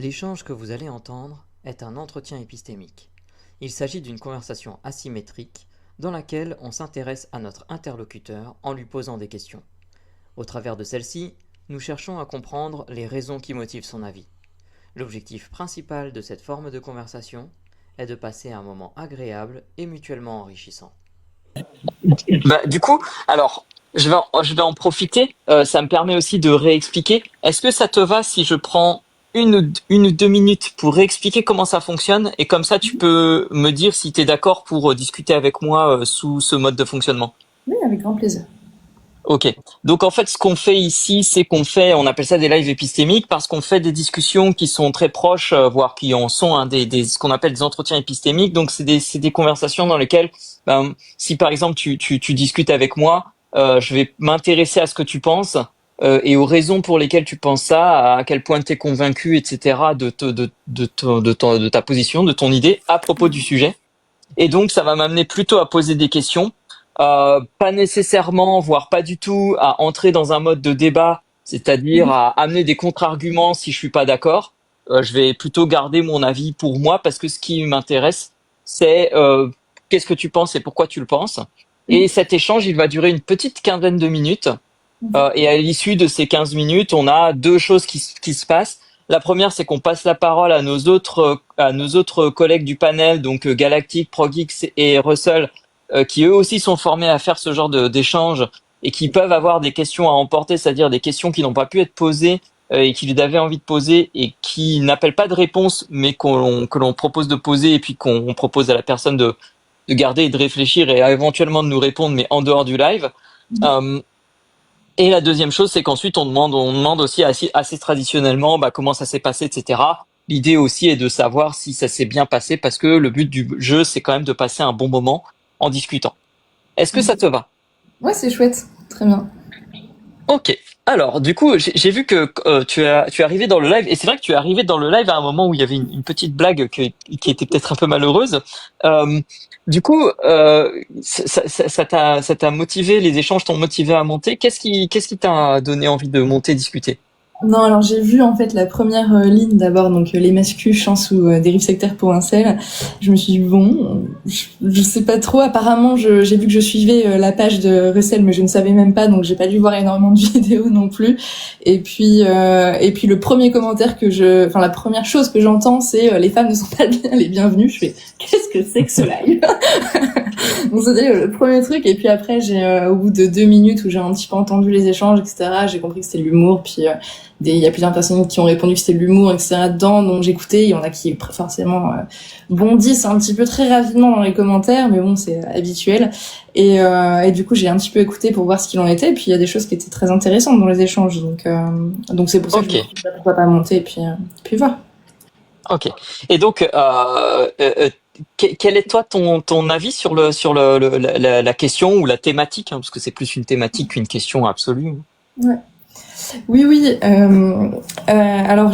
L'échange que vous allez entendre est un entretien épistémique. Il s'agit d'une conversation asymétrique dans laquelle on s'intéresse à notre interlocuteur en lui posant des questions. Au travers de celle-ci, nous cherchons à comprendre les raisons qui motivent son avis. L'objectif principal de cette forme de conversation est de passer un moment agréable et mutuellement enrichissant. Du coup, alors, je vais en profiter. Ça me permet aussi de réexpliquer. Est-ce que ça te va si je prends une ou deux minutes pour réexpliquer comment ça fonctionne et comme ça tu peux me dire si tu es d'accord pour discuter avec moi sous ce mode de fonctionnement? Oui, avec grand plaisir. Ok. Donc en fait, ce qu'on fait ici, c'est on appelle ça des lives épistémiques parce qu'on fait des discussions qui sont très proches, voire qui en sont ce qu'on appelle des entretiens épistémiques. Donc c'est des conversations dans lesquelles, si par exemple tu discutes avec moi, je vais m'intéresser à ce que tu penses et aux raisons pour lesquelles tu penses ça, à quel point tu es convaincu, etc. de ta position, de ton idée à propos du sujet. Et donc ça va m'amener plutôt à poser des questions. Pas nécessairement, voire pas du tout, à entrer dans un mode de débat, c'est-à-dire à amener des contre-arguments si je suis pas d'accord. Je vais plutôt garder mon avis pour moi parce que ce qui m'intéresse, c'est qu'est-ce que tu penses et pourquoi tu le penses. Et cet échange, il va durer une petite quinzaine de minutes. Et à l'issue de ces 15 minutes, on a deux choses qui se passent. La première, c'est qu'on passe la parole à nos autres collègues du panel, donc Galactic, ProgX et Russell, qui eux aussi sont formés à faire ce genre d'échange et qui peuvent avoir des questions à emporter, c'est-à-dire des questions qui n'ont pas pu être posées et qu'ils avaient envie de poser et qui n'appellent pas de réponse, mais que l'on propose de poser et puis qu'on propose à la personne de garder et de réfléchir et éventuellement de nous répondre, mais en dehors du live. Et la deuxième chose, c'est qu'ensuite on demande aussi assez traditionnellement comment ça s'est passé, etc. L'idée aussi est de savoir si ça s'est bien passé parce que le but du jeu, c'est quand même de passer un bon moment en discutant. Est-ce que ça te va? Ouais, c'est chouette. Très bien. Ok. Alors, du coup, j'ai vu que tu es arrivé dans le live, et c'est vrai que tu es arrivé dans le live à un moment où il y avait une petite blague qui était peut-être un peu malheureuse. Du coup, ça t'a motivé, les échanges t'ont motivé à monter. Qu'est-ce qui t'a donné envie de monter, discuter? Non, alors j'ai vu en fait la première ligne d'abord, donc les MSQ, chance ou dérive sectaire pour un sel. Je me suis dit bon, je sais pas trop. Apparemment, j'ai vu que je suivais la page de Russell, mais je ne savais même pas, donc j'ai pas dû voir énormément de vidéos non plus. Et puis le premier commentaire enfin la première chose que j'entends, c'est les femmes ne sont pas bien les bienvenues. Je fais qu'est-ce que c'est que ce live? Donc c'était le premier truc. Et puis après, au bout de 2 minutes où j'ai un petit peu entendu les échanges, etc., j'ai compris que c'était l'humour. Puis il y a plusieurs personnes qui ont répondu que c'était de l'humour, etc. dedans, donc j'écoutais. Il y en a qui forcément bondissent un petit peu très rapidement dans les commentaires, mais bon, c'est habituel. Et du coup, j'ai un petit peu écouté pour voir ce qu'il en était. Et puis il y a des choses qui étaient très intéressantes dans les échanges. Donc c'est pour ça que je me suis dit pourquoi pas monter et puis voir. Ok. Et donc, quel est toi ton avis sur la question ou la thématique, hein, parce que c'est plus une thématique qu'une question absolue. Ouais. Oui. Alors,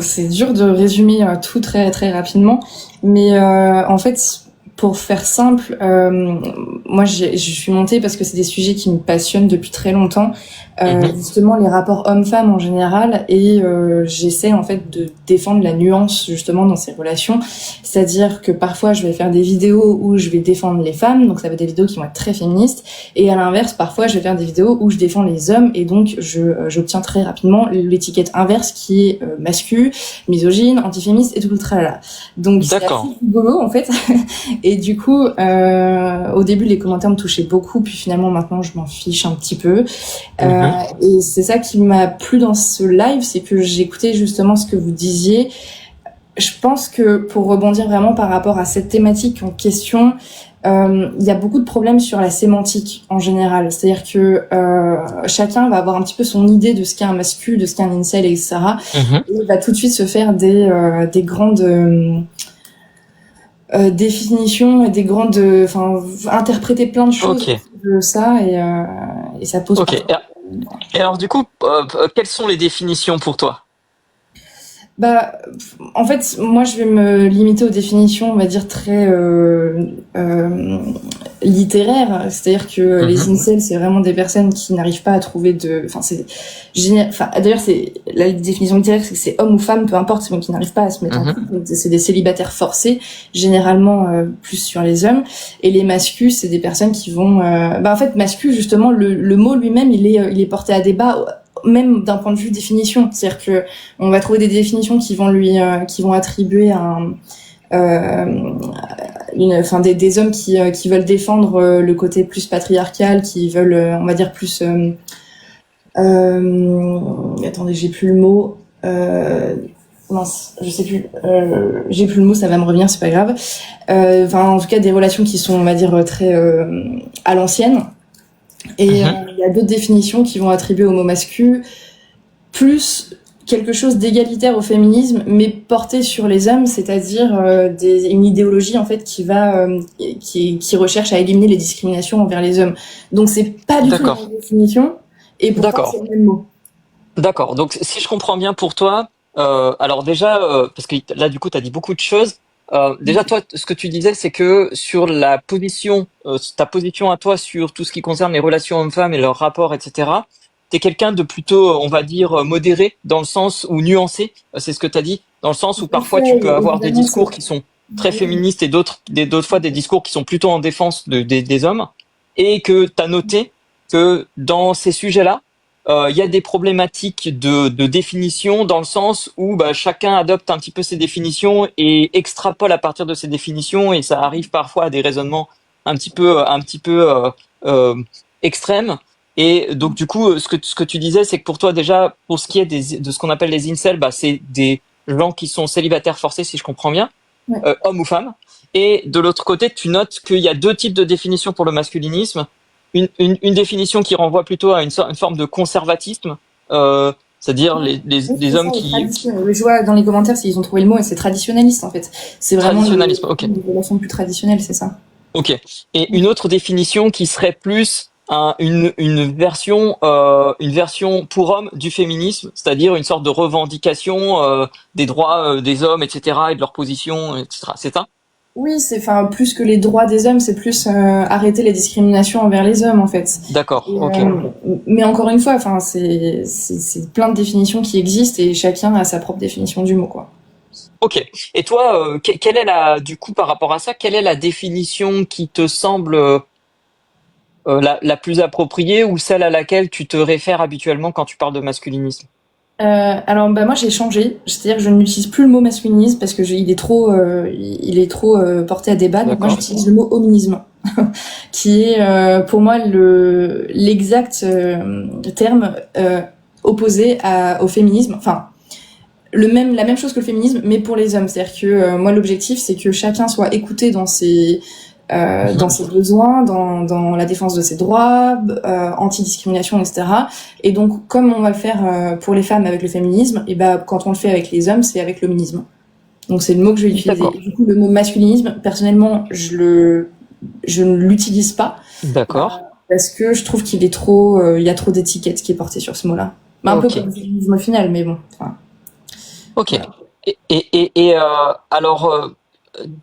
c'est dur de résumer tout très très rapidement, mais en fait, pour faire simple, moi, je suis montée parce que c'est des sujets qui me passionnent depuis très longtemps. Justement, les rapports hommes-femmes en général, et j'essaie en fait de défendre la nuance justement dans ces relations. C'est-à-dire que parfois, je vais faire des vidéos où je vais défendre les femmes, donc ça va être des vidéos qui vont être très féministes, et à l'inverse, parfois, je vais faire des vidéos où je défends les hommes, et donc j'obtiens très rapidement l'étiquette inverse qui est mascu, misogyne, antiféministe et tout le tralala. Donc c'est assez rigolo en fait. Et du coup, au début, les commentaires me touchaient beaucoup, puis finalement, maintenant, je m'en fiche un petit peu. Et c'est ça qui m'a plu dans ce live, c'est que j'écoutais justement ce que vous disiez. Je pense que pour rebondir vraiment par rapport à cette thématique en question, il y a beaucoup de problèmes sur la sémantique en général. C'est-à-dire que chacun va avoir un petit peu son idée de ce qu'est un mascu, de ce qu'est un incel, etc. Et il va tout de suite se faire des grandes définitions et interpréter plein de choses de ça, et ça pose pas. Et alors du coup, quelles sont les définitions pour toi? En fait, moi, je vais me limiter aux définitions, on va dire très littéraire, c'est-à-dire que les incels, c'est vraiment des personnes qui n'arrivent pas à trouver d'ailleurs, c'est la définition littéraire, c'est que c'est homme ou femme, peu importe, c'est bon, qui n'arrivent pas à se mettre en couple. C'est des célibataires forcés, généralement plus sur les hommes. Et les mascus, c'est des personnes qui vont, en fait, mascus, justement, le mot lui-même, il est porté à débat, même d'un point de vue définition. C'est-à-dire que on va trouver des définitions qui vont attribuer des hommes qui veulent défendre le côté plus patriarcal, qui veulent on va dire plus attendez, j'ai plus le mot, mince, je sais plus, j'ai plus le mot, ça va me revenir, c'est pas grave. En tout cas des relations qui sont, on va dire, très à l'ancienne. Et il y a d'autres définitions qui vont attribuer au mot masculin plus quelque chose d'égalitaire au féminisme, mais porté sur les hommes, c'est-à-dire une idéologie en fait qui recherche à éliminer les discriminations envers les hommes. Donc c'est pas du tout la même définition, et pourtant c'est le même mot. D'accord. Donc si je comprends bien pour toi, alors déjà, parce que là du coup tu as dit beaucoup de choses. Déjà toi, ce que tu disais, c'est que sur la position, ta position à toi sur tout ce qui concerne les relations hommes-femmes et leurs rapports, etc. T'es quelqu'un de plutôt, on va dire, modéré, dans le sens ou nuancé, c'est ce que t'as dit, dans le sens où parfois tu peux avoir des discours qui sont très féministes et d'autres fois des discours qui sont plutôt en défense des hommes, et que t'as noté que dans ces sujets-là, il y a des problématiques de définition, dans le sens où chacun adopte un petit peu ses définitions et extrapole à partir de ces définitions, et ça arrive parfois à des raisonnements un petit peu extrêmes. Et donc du coup, ce que tu disais, c'est que pour toi déjà, pour ce qui est de ce qu'on appelle les incels, c'est des gens qui sont célibataires forcés, si je comprends bien, hommes ou femmes. Et de l'autre côté, tu notes qu'il y a deux types de définitions pour le masculinisme. Une définition qui renvoie plutôt à une forme de conservatisme, c'est-à-dire les hommes qui... Je vois dans les commentaires s'ils ont trouvé le mot, et c'est traditionnaliste en fait. C'est vraiment traditionnalisme, ok. Une relation plus traditionnelle, c'est ça. Ok. Et une autre définition qui serait plus une version pour hommes du féminisme, c'est-à-dire une sorte de revendication des droits des hommes, etc., et de leur position, etc. C'est ça? Oui, c'est plus que les droits des hommes, c'est plus arrêter les discriminations envers les hommes en fait. D'accord. Ok. Mais encore une fois, c'est plein de définitions qui existent et chacun a sa propre définition du mot, quoi. Ok. Et toi, quelle est du coup par rapport à ça, quelle est la définition qui te semble la plus appropriée, ou celle à laquelle tu te réfères habituellement quand tu parles de masculinisme? Alors moi j'ai changé, c'est-à-dire que je n'utilise plus le mot masculinisme parce que il est trop porté à débat. Donc moi j'utilise le mot hominisme, qui est pour moi l'exact terme opposé au féminisme. Enfin la même chose que le féminisme, mais pour les hommes. C'est-à-dire que moi l'objectif c'est que chacun soit écouté dans ses besoins, dans la défense de ses droits, anti-discrimination, etc. Et donc, comme on va le faire pour les femmes avec le féminisme, et quand on le fait avec les hommes, c'est avec l'hominisme. Donc, c'est le mot que je vais utiliser. Et du coup, le mot masculinisme, personnellement, je ne l'utilise pas. D'accord. Parce que je trouve qu'il est il y a trop d'étiquettes qui est portée sur ce mot-là. Un peu comme le féminisme au final, mais bon. Ok. Voilà. Et alors,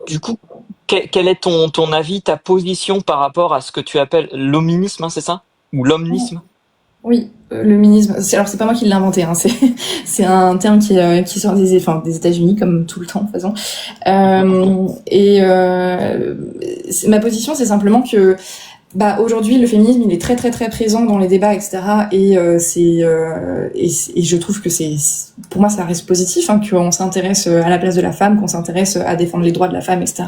du coup, quel est ton avis, ta position par rapport à ce que tu appelles l'hominisme, hein, c'est ça? Ou l'omnisme? Oui, l'hominisme. Alors c'est pas moi qui l'ai inventé, hein. C'est un terme qui sort des États-Unis, comme tout le temps de toute façon. Ma position, c'est simplement que aujourd'hui le féminisme il est très très très présent dans les débats, etc. Et je trouve que pour moi ça reste positif, hein, qu'on s'intéresse à la place de la femme, qu'on s'intéresse à défendre les droits de la femme, etc.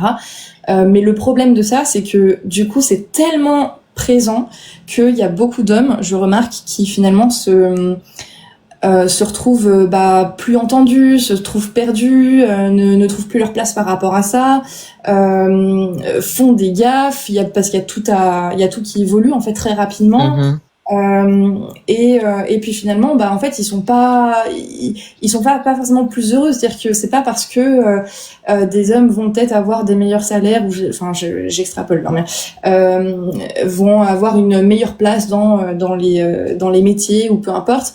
Mais le problème de ça, c'est que du coup c'est tellement présent qu'il y a beaucoup d'hommes, je remarque, qui finalement se retrouvent plus entendus, se trouvent perdus, ne trouvent plus leur place par rapport à ça, font des gaffes, parce qu'il y a tout qui évolue en fait très rapidement. Et puis finalement en fait ils sont pas forcément plus heureux, c'est-à-dire que c'est pas parce que des hommes vont peut-être avoir des meilleurs salaires, ou j'extrapole là, mais vont avoir une meilleure place dans les métiers, ou peu importe,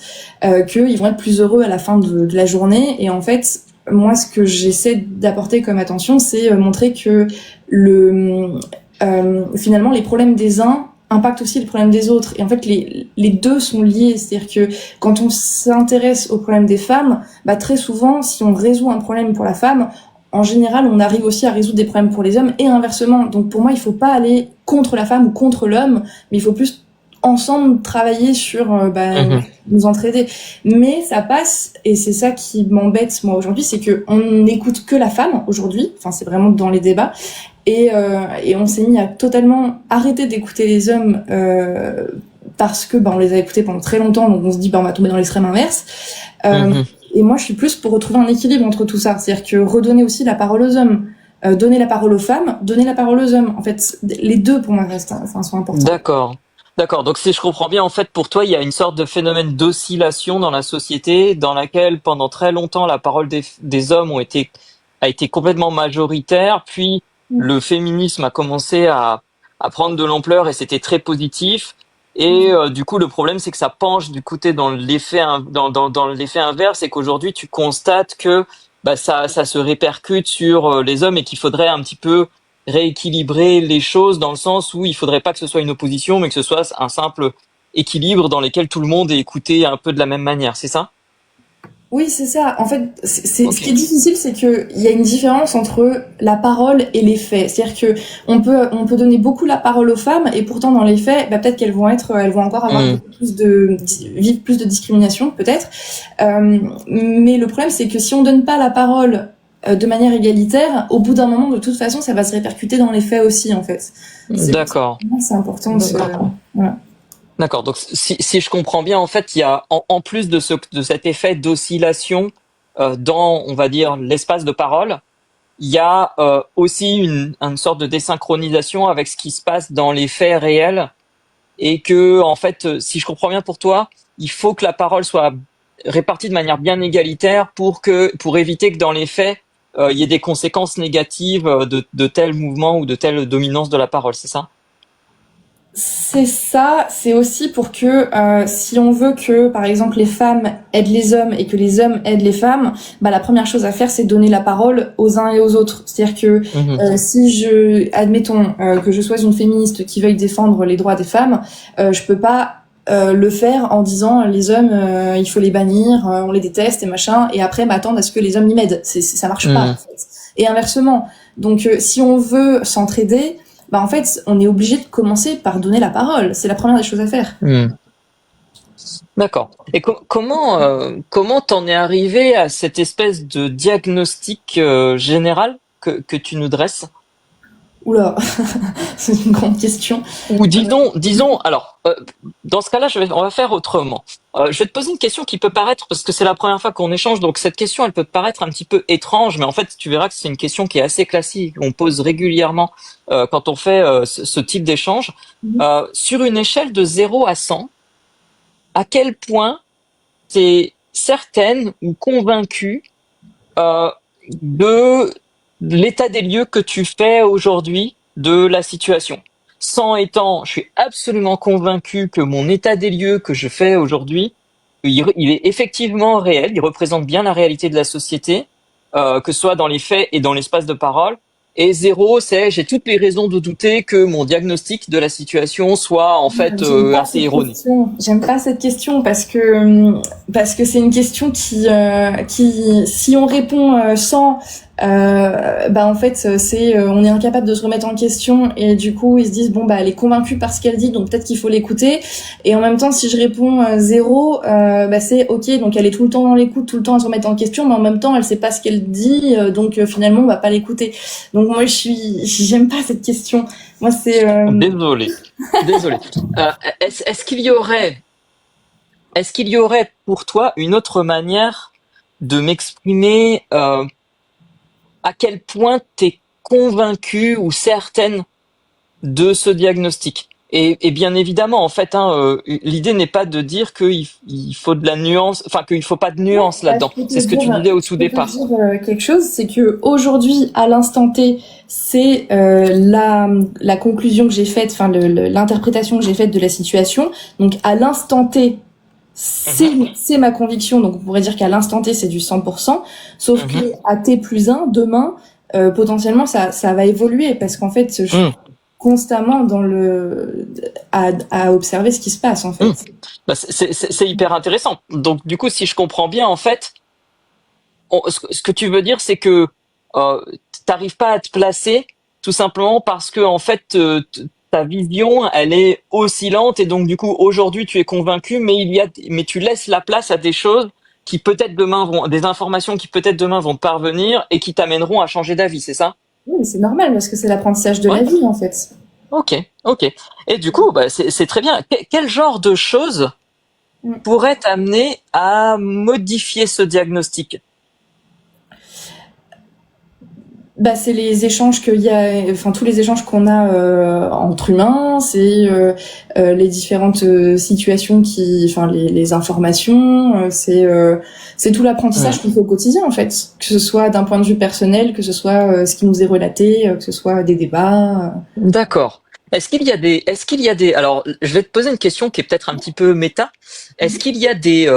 qu'ils vont être plus heureux à la fin de la journée. Et en fait moi ce que j'essaie d'apporter comme attention, c'est montrer que finalement les problèmes des uns impactent aussi les problèmes des autres. Et en fait, les deux sont liés. C'est-à-dire que quand on s'intéresse aux problèmes des femmes, bah, très souvent, si on résout un problème pour la femme, en général, on arrive aussi à résoudre des problèmes pour les hommes et inversement. Donc pour moi, il faut pas aller contre la femme ou contre l'homme, mais il faut plus ensemble travailler sur nous entraider. Mais ça passe, et c'est ça qui m'embête moi aujourd'hui, c'est que on n'écoute que la femme aujourd'hui. Enfin, c'est vraiment dans les débats. Et on s'est mis à totalement arrêter d'écouter les hommes parce que on les a écoutés pendant très longtemps, donc on se dit on va tomber dans l'extrême inverse. Et moi, je suis plus pour retrouver un équilibre entre tout ça, c'est-à-dire que redonner aussi la parole aux hommes, donner la parole aux femmes, donner la parole aux hommes. En fait, les deux pour moi sont importants. D'accord. Donc si je comprends bien, en fait, pour toi, il y a une sorte de phénomène d'oscillation dans la société, dans laquelle pendant très longtemps la parole des hommes a été complètement majoritaire, puis le féminisme a commencé à prendre de l'ampleur et c'était très positif. Et du coup, le problème, c'est que ça penche du côté dans l'effet inverse, et qu'aujourd'hui, tu constates que ça se répercute sur les hommes et qu'il faudrait un petit peu rééquilibrer les choses dans le sens où il faudrait pas que ce soit une opposition, mais que ce soit un simple équilibre dans lequel tout le monde est écouté un peu de la même manière. C'est ça? Oui, c'est ça. En fait, ce qui est difficile, c'est que il y a une différence entre la parole et les faits. C'est-à-dire que on peut donner beaucoup la parole aux femmes et pourtant dans les faits, peut-être elles vont encore avoir vivre plus de discrimination, peut-être. Mais le problème, c'est que si on donne pas la parole de manière égalitaire, au bout d'un moment, de toute façon, ça va se répercuter dans les faits aussi, en fait. D'accord. C'est important. Voilà. D'accord. Donc, si je comprends bien, en fait, il y a en plus de cet effet d'oscillation dans, on va dire, l'espace de parole, il y a aussi une sorte de désynchronisation avec ce qui se passe dans les faits réels, et que, en fait, si je comprends bien pour toi, il faut que la parole soit répartie de manière bien égalitaire pour éviter que dans les faits il y ait des conséquences négatives de tels mouvements ou de telle dominance de la parole. C'est ça? C'est ça, c'est aussi pour que si on veut que, par exemple, les femmes aident les hommes et que les hommes aident les femmes, la première chose à faire, c'est donner la parole aux uns et aux autres. C'est-à-dire que si admettons que je sois une féministe qui veuille défendre les droits des femmes, je peux pas le faire en disant les hommes, il faut les bannir, on les déteste et machin, et après m'attendre à ce que les hommes y m'aident. Ça marche pas, en fait. Et inversement. Donc, si on veut s'entraider, en fait, on est obligé de commencer par donner la parole. C'est la première des choses à faire. D'accord. Et comment t'en es arrivé à cette espèce de diagnostic général que tu nous dresses? Oula, c'est une grande question. Ou disons, alors, dans ce cas-là, on va faire autrement. Je vais te poser une question qui peut paraître, parce que c'est la première fois qu'on échange, donc cette question, elle peut te paraître un petit peu étrange, mais en fait, tu verras que c'est une question qui est assez classique, qu'on pose régulièrement quand on fait ce type d'échange. Sur une échelle de 0 à 100, à quel point t'es certaine ou convaincue de l'état des lieux que tu fais aujourd'hui de la situation? 100 étant, je suis absolument convaincu que mon état des lieux que je fais aujourd'hui, il est effectivement réel, il représente bien la réalité de la société, que ce soit dans les faits et dans l'espace de parole. Et 0, c'est j'ai toutes les raisons de douter que mon diagnostic de la situation soit en fait assez erroné. J'aime pas cette question parce que c'est une question qui si on répond sans en fait c'est on est incapable de se remettre en question et du coup ils se disent elle est convaincue par ce qu'elle dit donc peut-être qu'il faut l'écouter, et en même temps si je réponds 0 c'est ok, donc elle est tout le temps dans l'écoute, tout le temps à se remettre en question, mais en même temps elle sait pas ce qu'elle dit, donc finalement on va pas l'écouter. Donc moi j'aime pas cette question. Moi c'est Désolé. Est-ce qu'il y aurait pour toi une autre manière de m'exprimer à quel point t'es convaincue ou certaine de ce diagnostic? Et bien évidemment, en fait, l'idée n'est pas de dire qu'il faut de la nuance, enfin qu'il faut pas de nuance là-dedans. C'est ce que tu disais au tout départ. Je peux dire quelque chose, c'est que aujourd'hui, à l'instant T, c'est la conclusion que j'ai faite, enfin l'interprétation que j'ai faite de la situation. Donc à l'instant T, c'est ma conviction, donc on pourrait dire qu'à l'instant T c'est du 100%, sauf que à T plus 1, demain, potentiellement ça va évoluer, parce qu'en fait je suis constamment à observer ce qui se passe, en fait. Bah, c'est hyper intéressant. Donc, du coup, si je comprends bien, en fait, ce que tu veux dire, c'est que t'arrives pas à te placer tout simplement parce que, en fait, ta vision, elle est oscillante et donc, du coup, aujourd'hui, tu es convaincu, mais tu laisses la place à des choses qui peut-être des informations qui peut-être demain vont te parvenir et qui t'amèneront à changer d'avis, c'est ça? Oui, mais c'est normal parce que c'est l'apprentissage de la vie, en fait. Ok, ok. Et du coup, bah, c'est très bien. Quel genre de choses pourrait t'amener à modifier ce diagnostic? Bah, c'est les échanges tous les échanges qu'on a entre humains, c'est les différentes situations les informations, c'est tout l'apprentissage qu'on fait au quotidien en fait, que ce soit d'un point de vue personnel, que ce soit ce qui nous est relaté, que ce soit des débats. D'accord. Est-ce qu'il y a des, alors, je vais te poser une question qui est peut-être un petit peu méta. Est-ce qu'il y a des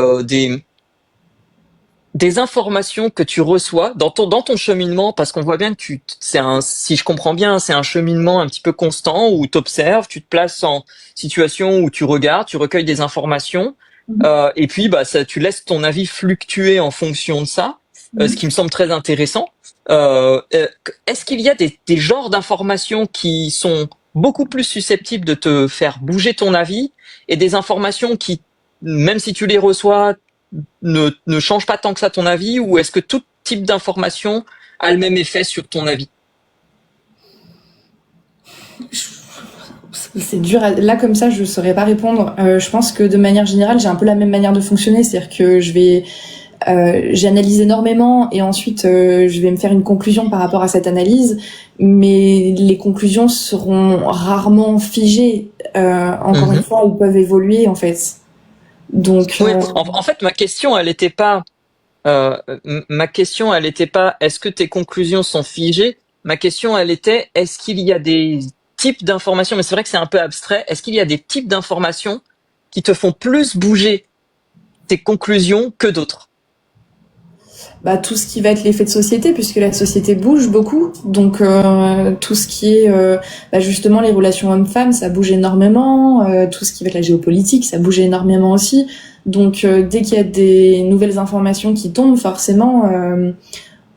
informations que tu reçois dans ton cheminement, parce qu'on voit bien que si je comprends bien, c'est un cheminement un petit peu constant où tu observes, tu te places en situation où tu regardes, tu recueilles des informations, et puis bah tu laisses ton avis fluctuer en fonction de ça, ce qui me semble très intéressant. Est-ce qu'il y a des genres d'informations qui sont beaucoup plus susceptibles de te faire bouger ton avis et des informations qui, même si tu les reçois, ne change pas tant que ça ton avis, ou est-ce que tout type d'information a le même effet sur ton avis? C'est dur. Là, comme ça, je saurais pas répondre. Je pense que de manière générale, j'ai un peu la même manière de fonctionner, c'est-à-dire que j'analyse énormément et ensuite je vais me faire une conclusion par rapport à cette analyse, mais les conclusions seront rarement figées. Encore une fois, elles peuvent évoluer en fait. Donc, oui, en fait, ma question, elle était pas, est-ce que tes conclusions sont figées? Ma question, elle était, est-ce qu'il y a des types d'informations, mais c'est vrai que c'est un peu abstrait, est-ce qu'il y a des types d'informations qui te font plus bouger tes conclusions que d'autres? bah, tout ce qui va être l'effet de société, puisque la société bouge beaucoup. Donc, tout ce qui est justement les relations hommes-femmes, ça bouge énormément. Tout ce qui va être la géopolitique, ça bouge énormément aussi. Donc, dès qu'il y a des nouvelles informations qui tombent, forcément,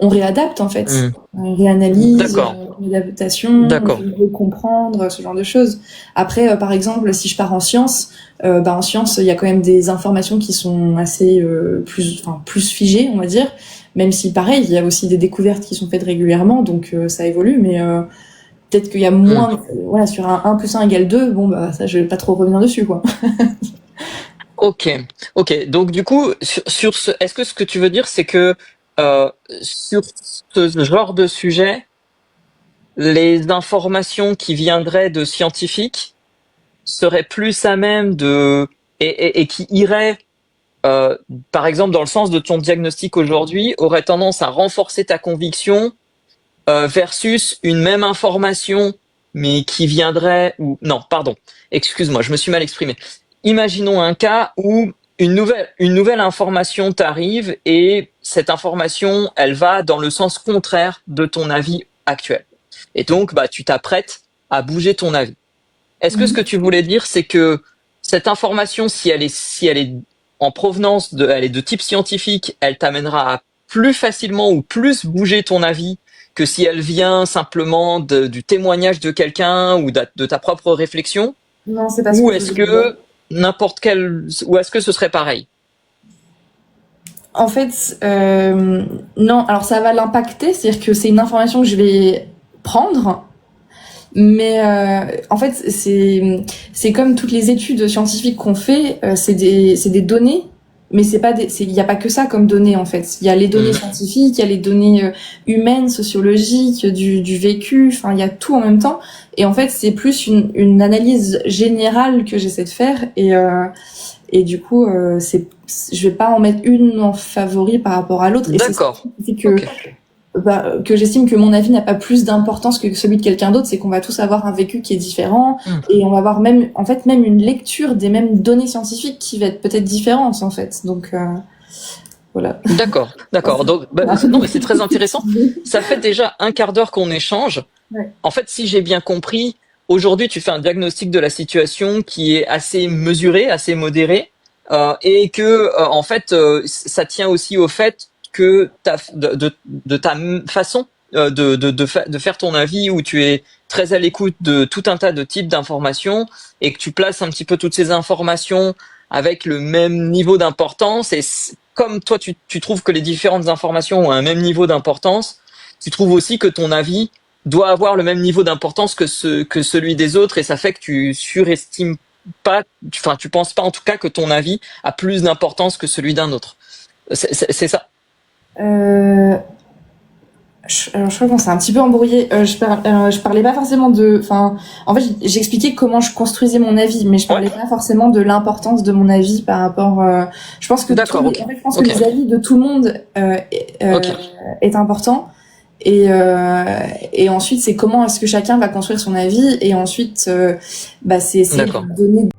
on réadapte en fait. On réanalyse, une adaptation, on veut comprendre, ce genre de choses. Après, par exemple, si je pars en sciences, en sciences, il y a quand même des informations qui sont assez plus figées, on va dire. Même si, pareil, il y a aussi des découvertes qui sont faites régulièrement, donc ça évolue, mais peut-être qu'il y a moins... Voilà, sur un 1 plus 1 égale 2, bon, bah ça, je vais pas trop revenir dessus, quoi. Ok. Donc, du coup, est-ce que ce que tu veux dire, c'est que sur ce genre de sujet, les informations qui viendraient de scientifiques seraient plus à même et qui iraient, par exemple, dans le sens de ton diagnostic aujourd'hui, auraient tendance à renforcer ta conviction versus une même information, mais qui viendrait non, pardon, excuse-moi, je me suis mal exprimé. Imaginons un cas où une nouvelle information t'arrive et cette information, elle va dans le sens contraire de ton avis actuel. Et donc, bah, tu t'apprêtes à bouger ton avis. Est-ce que ce que tu voulais dire, c'est que cette information, si elle est en provenance elle est de type scientifique, elle t'amènera à plus facilement ou plus bouger ton avis que si elle vient simplement du témoignage de quelqu'un ou de ta propre réflexion? Non, c'est pas Ou est-ce que ou est-ce que ce serait pareil? En fait, non. Alors ça va l'impacter, c'est-à-dire que c'est une information que je vais prendre, mais en fait c'est comme toutes les études scientifiques qu'on fait, c'est des données, mais il y a pas que ça comme données en fait. Il y a les données scientifiques, il y a les données humaines, sociologiques, du vécu. Enfin, il y a tout en même temps. Et en fait, c'est plus une analyse générale que j'essaie de faire et du coup, je vais pas en mettre une en favori par rapport à l'autre. D'accord. Et que j'estime que mon avis n'a pas plus d'importance que celui de quelqu'un d'autre, c'est qu'on va tous avoir un vécu qui est différent et on va avoir même une lecture des mêmes données scientifiques qui va être peut-être différente en fait. Donc voilà. D'accord. Donc, non, mais c'est très intéressant. Ça fait déjà un quart d'heure qu'on échange. Ouais. En fait, si j'ai bien compris, aujourd'hui, tu fais un diagnostic de la situation qui est assez mesuré, assez modéré, et que en fait, ça tient aussi au fait que de ta façon de faire ton avis, où tu es très à l'écoute de tout un tas de types d'informations et que tu places un petit peu toutes ces informations avec le même niveau d'importance. Et comme toi, tu trouves que les différentes informations ont un même niveau d'importance, tu trouves aussi que ton avis doit avoir le même niveau d'importance que celui des autres, et ça fait que tu surestimes pas, enfin tu penses pas en tout cas que ton avis a plus d'importance que celui d'un autre. C'est ça? Alors, je crois qu'on s'est un petit peu embrouillé. Je parlais pas forcément de. Enfin, en fait, j'expliquais comment je construisais mon avis, mais je parlais pas forcément de l'importance de mon avis par rapport. Je pense que D'accord, ok. en fait, je pense que les avis de tout le monde Ok. est important. Et ensuite, c'est comment est-ce que chacun va construire son avis. Et ensuite, c'est essayer D'accord. de donner